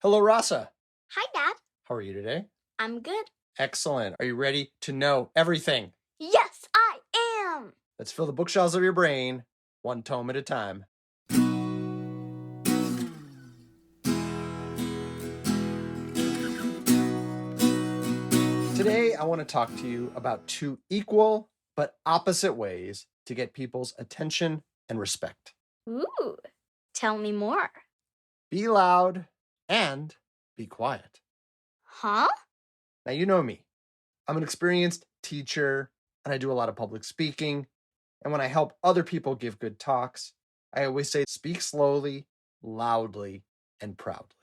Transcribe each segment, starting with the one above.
Hello, Rasa. Hi, Dad. How are you today? I'm good. Excellent. Are you ready to know everything? Yes, I am. Let's fill the bookshelves of your brain, one tome at a time. Today, I want to talk to you about two equal but opposite ways to get people's attention and respect. Ooh, tell me more. Be loud and be quiet. Huh? Now, you know me. I'm an experienced teacher, and I do a lot of public speaking. And when I help other people give good talks, I always say speak slowly, loudly, and proudly.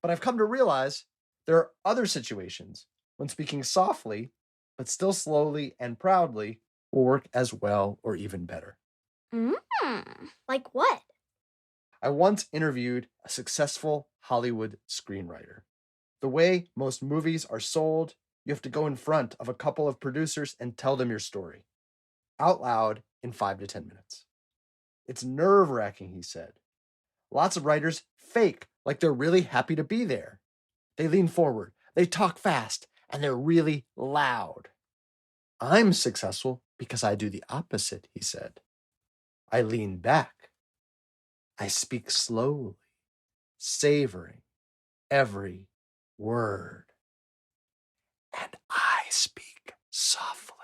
But I've come to realize there are other situations when speaking softly, but still slowly and proudly, will work as well or even better. Like what? I once interviewed a successful Hollywood screenwriter. The way most movies are sold, you have to go in front of a couple of producers and tell them your story out loud in 5 to 10 minutes. It's nerve-wracking, he said. Lots of writers fake like they're really happy to be there. They lean forward, they talk fast, and they're really loud. I'm successful because I do the opposite, he said. I lean back. I speak slowly, savoring every word. And I speak softly.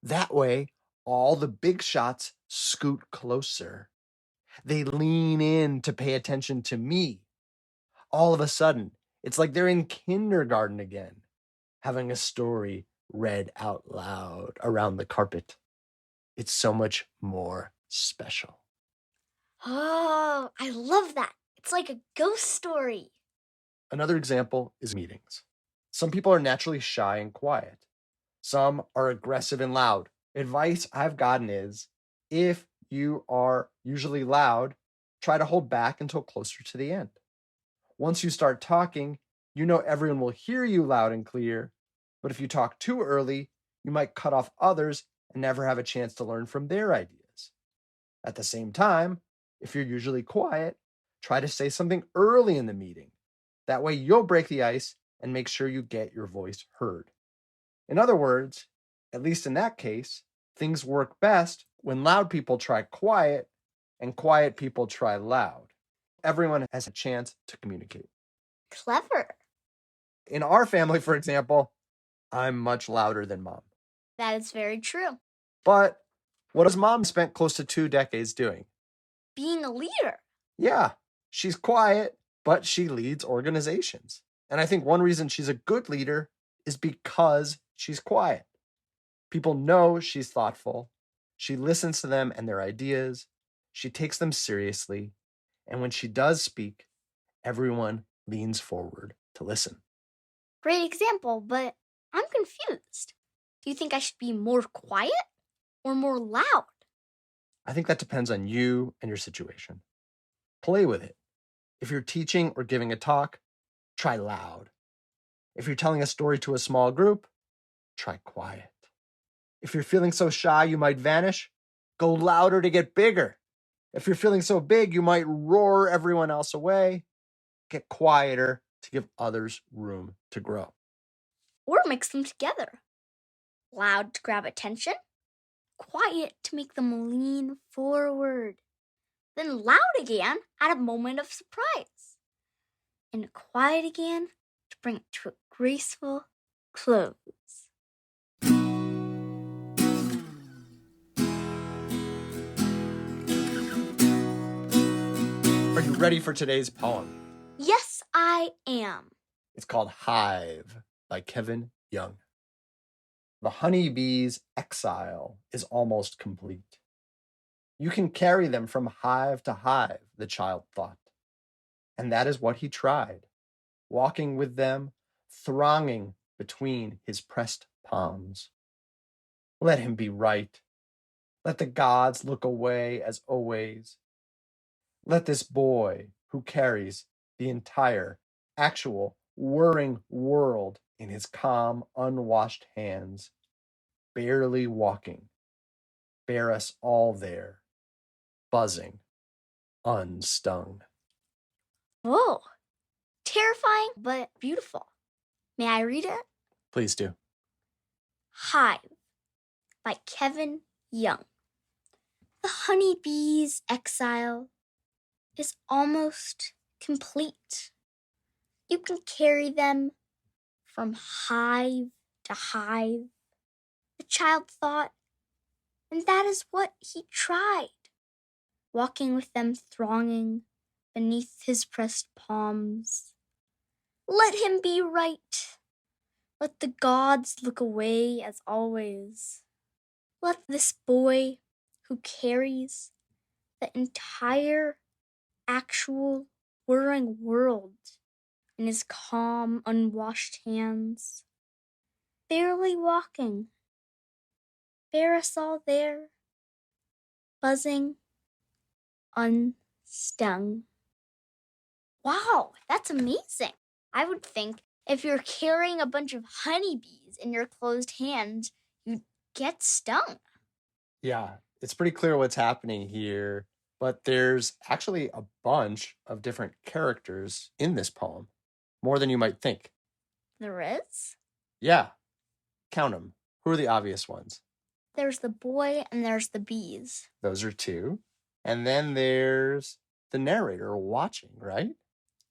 That way, all the big shots scoot closer. They lean in to pay attention to me. All of a sudden, it's like they're in kindergarten again, having a story read out loud around the carpet. It's so much more special. Oh, I love that. It's like a ghost story. Another example is meetings. Some people are naturally shy and quiet. Some are aggressive and loud. Advice I've gotten is, if you are usually loud, try to hold back until closer to the end. Once you start talking, you know everyone will hear you loud and clear, but if you talk too early, you might cut off others and never have a chance to learn from their ideas. At the same time, if you're usually quiet, try to say something early in the meeting. That way you'll break the ice and make sure you get your voice heard. In other words, at least in that case, things work best when loud people try quiet and quiet people try loud. Everyone has a chance to communicate. Clever. In our family, for example, I'm much louder than Mom. That is very true. But what has Mom spent close to 2 decades doing? Being a leader. Yeah, she's quiet, but she leads organizations. And I think one reason she's a good leader is because she's quiet. People know she's thoughtful. She listens to them and their ideas. She takes them seriously. And when she does speak, everyone leans forward to listen. Great example, but I'm confused. Do you think I should be more quiet or more loud? I think that depends on you and your situation. Play with it. If you're teaching or giving a talk, try loud. If you're telling a story to a small group, try quiet. If you're feeling so shy you might vanish, go louder to get bigger. If you're feeling so big you might roar everyone else away, get quieter to give others room to grow. Or mix them together. Loud to grab attention, quiet to make them lean forward. Then loud again at a moment of surprise. And quiet again to bring it to a graceful close. Are you ready for today's poem? Yes, I am. It's called Hive by Kevin Young. The honeybee's exile is almost complete. You can carry them from hive to hive, the child thought. And that is what he tried, walking with them, thronging between his pressed palms. Let him be right. Let the gods look away as always. Let this boy who carries the entire, actual, whirring world in his calm, unwashed hands, barely walking, bear us all there, buzzing, unstung. Whoa, Terrifying, but beautiful. May I read it? Please do. Hive by Kevin Young. The honeybee's exile is almost complete. You can carry them from hive to hive, the child thought, and that is what he tried, walking with them thronging beneath his pressed palms. Let him be right. Let the gods look away as always. Let this boy who carries the entire actual whirring world in his calm, unwashed hands, barely walking, bear us all there, buzzing, unstung. Wow, that's amazing. I would think if you're carrying a bunch of honeybees in your closed hands, you'd get stung. Yeah, it's pretty clear what's happening here, but there's actually a bunch of different characters in this poem, more than you might think. There is? Yeah, count them. Who are the obvious ones? There's the boy and there's the bees. Those are two. And then there's the narrator watching, right?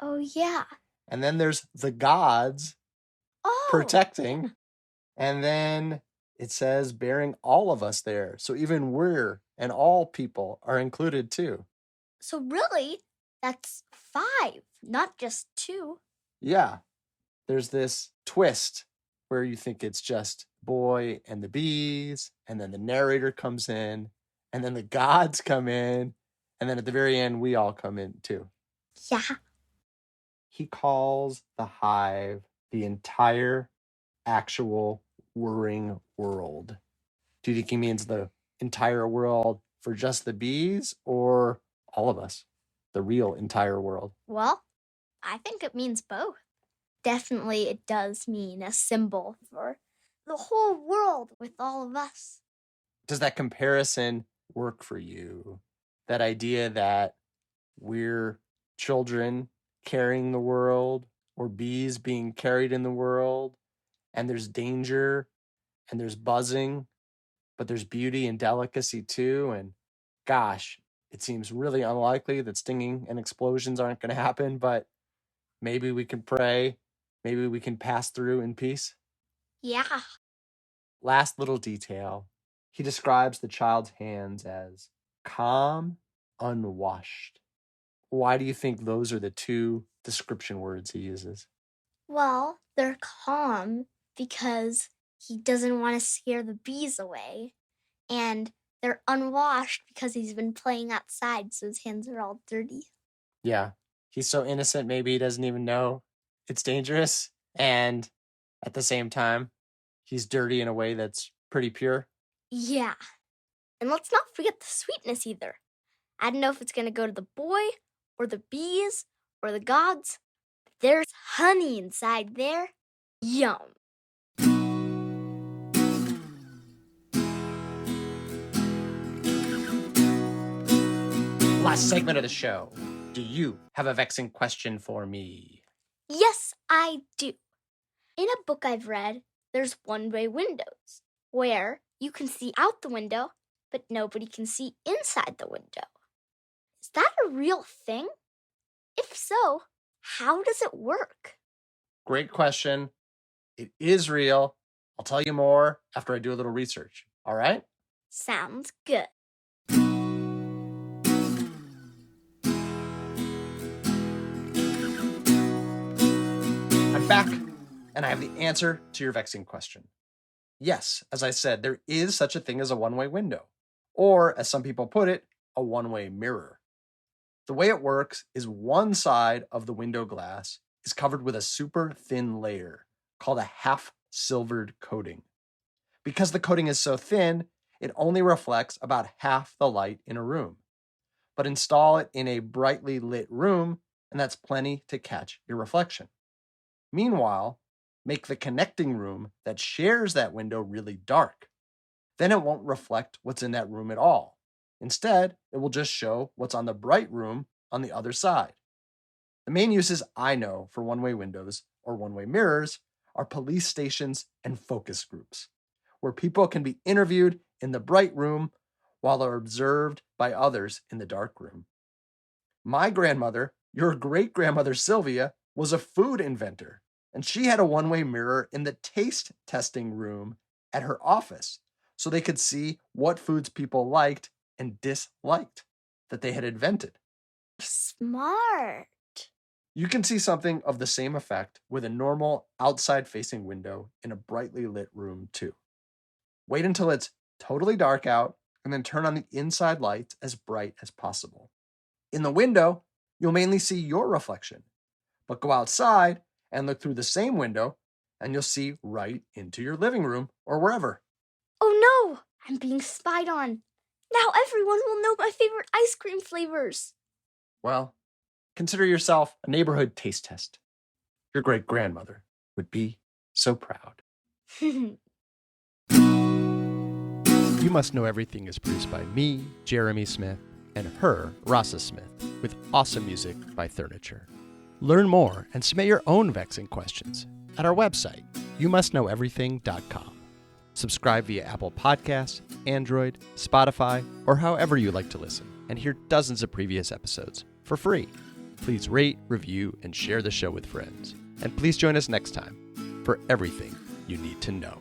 Oh, yeah. And then there's the gods protecting. And then it says bearing all of us there. So even we're and all people are included too. So really, that's 5, not just 2. Yeah. There's this twist where you think it's just boy and the bees, and then the narrator comes in, and then the gods come in, and then at the very end, we all come in too. Yeah. He calls the hive the entire actual whirring world. Do you think he means the entire world for just the bees or all of us? The real entire world? Well, I think it means both. Definitely it does mean a symbol for the whole world with all of us. Does that comparison work for you? That idea that we're children carrying the world or bees being carried in the world, and there's danger and there's buzzing, but there's beauty and delicacy too. And gosh, it seems really unlikely that stinging and explosions aren't going to happen, but maybe we can pray. Maybe we can pass through in peace. Yeah. Last little detail. He describes the child's hands as calm, unwashed. Why do you think those are the 2 description words he uses? Well, they're calm because he doesn't want to scare the bees away. And they're unwashed because he's been playing outside, so his hands are all dirty. Yeah. He's so innocent, maybe he doesn't even know it's dangerous. And at the same time, he's dirty in a way that's pretty pure. Yeah. And let's not forget the sweetness either. I don't know if it's going to go to the boy or the bees or the gods. But there's honey inside there. Yum. Last segment of the show. Do you have a vexing question for me? Yes, I do. In a book I've read, there's one-way windows where you can see out the window, but nobody can see inside the window. Is that a real thing? If so, how does it work? Great question. It is real. I'll tell you more after I do a little research. All right? Sounds good. I'm back, and I have the answer to your vexing question. Yes, as I said, there is such a thing as a one-way window, or as some people put it, a one-way mirror. The way it works is one side of the window glass is covered with a super thin layer called a half-silvered coating. Because the coating is so thin, it only reflects about half the light in a room. But install it in a brightly lit room, and that's plenty to catch your reflection. Meanwhile, make the connecting room that shares that window really dark. Then it won't reflect what's in that room at all. Instead, it will just show what's on the bright room on the other side. The main uses I know for one-way windows or one-way mirrors are police stations and focus groups, where people can be interviewed in the bright room while they're observed by others in the dark room. My grandmother, your great-grandmother Sylvia, was a food inventor, and she had a one-way mirror in the taste testing room at her office so they could see what foods people liked and disliked that they had invented. Smart. You can see something of the same effect with a normal outside-facing window in a brightly lit room, too. Wait until it's totally dark out and then turn on the inside lights as bright as possible. In the window, you'll mainly see your reflection, but go outside and look through the same window and you'll see right into your living room or wherever. Oh no, I'm being spied on. Now everyone will know my favorite ice cream flavors. Well, consider yourself a neighborhood taste test. Your great-grandmother would be so proud. You Must Know Everything is produced by me, Jeremy Smith, and her, Rasa Smith, with awesome music by Furniture. Learn more and submit your own vexing questions at our website, youmustknoweverything.com. Subscribe via Apple Podcasts, Android, Spotify, or however you like to listen, and hear dozens of previous episodes for free. Please rate, review, and share the show with friends. And please join us next time for everything you need to know.